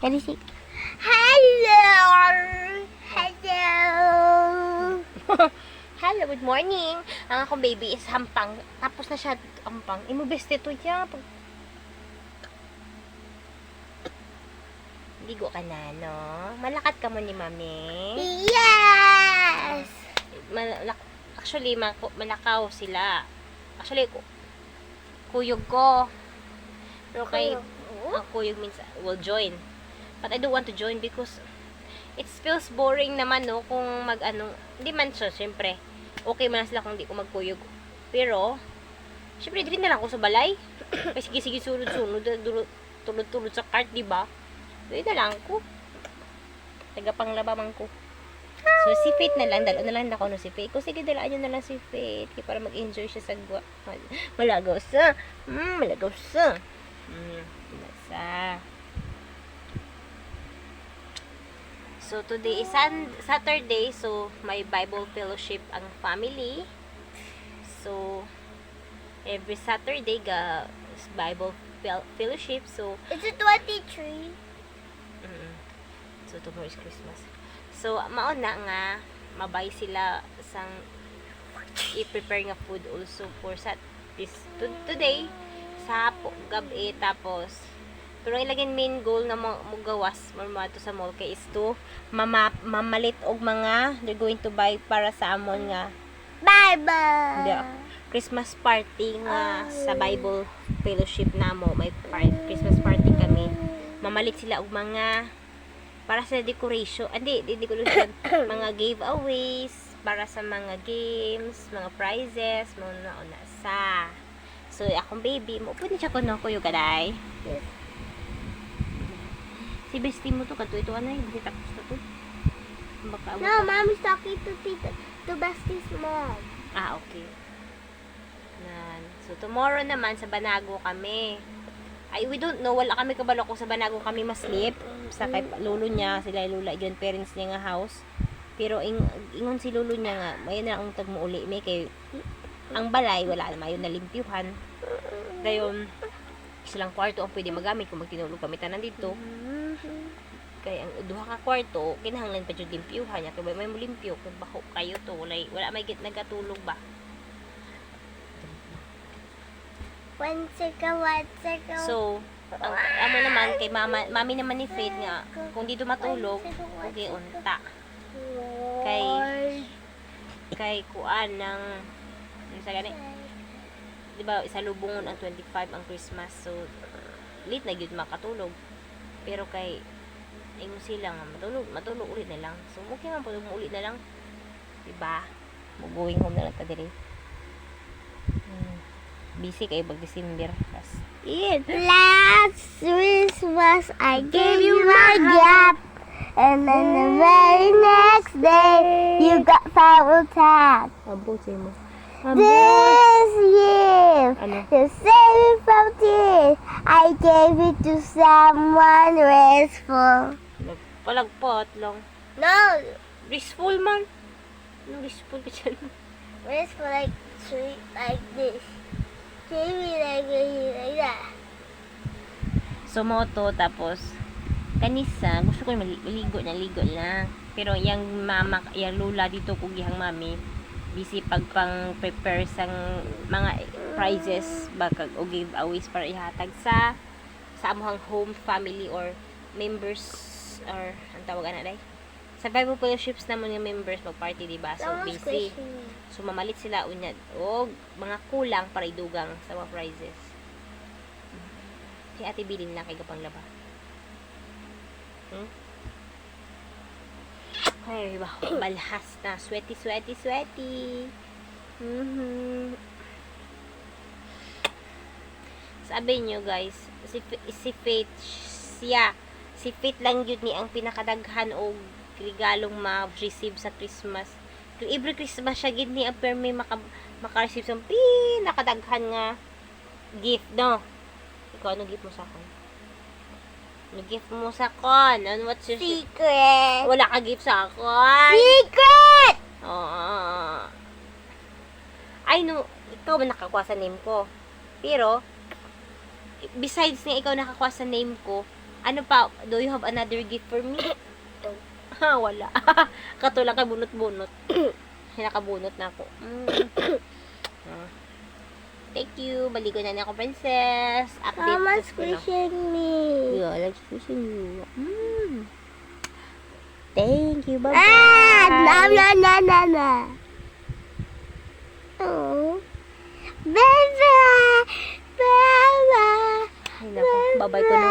Ready, see? Hello! Hello! Hello, good morning. Ang akong baby is hampang. Tapos na siya hampang. Imubest ito niya. Ligo ka na, no? Malakat ka mo ni mami? Yes! Actually, malakaw sila. Actually, kuyog ko. Pero kay kuyog means will join. But I don't want to join because it feels boring naman, no? Kung hindi man siya, syempre. Okay man sila kung di ko magkuyog. Pero, syempre, dito na lang ako sa balay. Kasi sige, sunod-sunod, tulod-tulod sa cart, di ba? Dito na lang ko. Tagapanglabamang ko. So, si Faith na lang. Dalo na lang ako no si Faith. Kung sige, dalaan nyo na lang si Faith. Kaya para mag-enjoy siya sa malagaw sa. Malagaw sa. So, today is Saturday. So, may Bible fellowship ang family. So, every Saturday, Bible fellowship. So, Is it 23? So, tomorrow is Christmas. So, mauna nga, mabay sila sang i-prepare nga food also for today sa gabi. Tapos, pero ilagin main goal na magawas marmato sa mall kay is to mamalit og mga they're going to buy para sa amon nga Bible! Christmas party nga sa Bible fellowship namo. May Christmas party kami. Mamalit sila og mga para sa decoration, decoration, mga giveaways, para sa mga games, mga prizes, mga nauna sa. So, akong baby, pwede siya ko no, kuyo kaday. Yes. Si bestie mo to, ito ano hindi tapos na to. Baka, No, Mommy's talking to Bestie's mom. okay. So, tomorrow naman, sa Banago kami. Ay, we don't know. Wala kami kabalo kung sa Banago kami maslip. Sa kay lolo niya, sila lula, yun, parents niya nga house. Pero, ingon si lolo niya nga, may na ang tagmuuli. May kay, ang balay, wala naman yun nalimpyuhan. Dayon, silang kwarto ang pwede magamit kung magtinulog kami tanan dito. Kaya, ang duha ka kwarto, kinahanglan pa dyan limpyuhan niya. Kaya may mulimpyo, kung bako kayo to, wala may nagatulog ba? One second. So, ang amo naman kay mami naman ni Faith nga kung dito matulog, okay unta. Kay kuan ng sa gani. 'Di ba, isa lubungon ang 25 ang Christmas. So, late na gyud makatulog. Pero kay ingon sila nga matulog ulit na lang. So, okay man pud mo ulit na lang. 'Di ba? Mo going home na lang ta diri. Busy kayo pag December. Last Christmas, I gave you my gap. And then the very next day, you got foul tap. Abo say mo. This year, Ano? to save it from tears, I gave it to someone restful. Palagpot lang. No, Restful man. Ano restful ka dyan? restful like sweet like this. Maybe like that. So, moto, tapos, kanisa, gusto ko ligo na. Pero, yung mama, yung lula dito, kugihang mami, busy pang prepare sang mga prizes, o giveaways para ihatag sa amuhang home, family, or members, or, ang tawag na sa Bible fellowships naman yung members mag-party, diba? So, busy. So, mamalit sila unyad o mga kulang para idugang sa mga prizes. Si Ate Bilin na kay kapang laba. Ay, ba? Balhas na. Sweaty. Sabi nyo, guys, si Faith, si Faith lang yun ni ang pinakadaghan o regalong ma-receive sa Christmas. Every Christmas siya gid ni pero may maka-receive sa pinakadaghan nga gift, no? Ikaw, ano gift mo sa akin? Ano gift mo sa akin? Ano, what's your Secret. Wala ka gift sa akin. Secret. I know, ikaw ba nakakuha sa name ko? Pero, besides nga ikaw nakakuha sa name ko, Ano pa? Do you have another gift for me? Ha, wala. Katulad kay bunot-bunot. Nakabunot na ako. Ah. Thank you. Baligo na niya ako, princess. Update Mama's ko na. squishing me. Yeah, I like squishing you. Thank you. Bye-bye. Na. Oh. Baby. Ay, naku. Bye-bye ko na.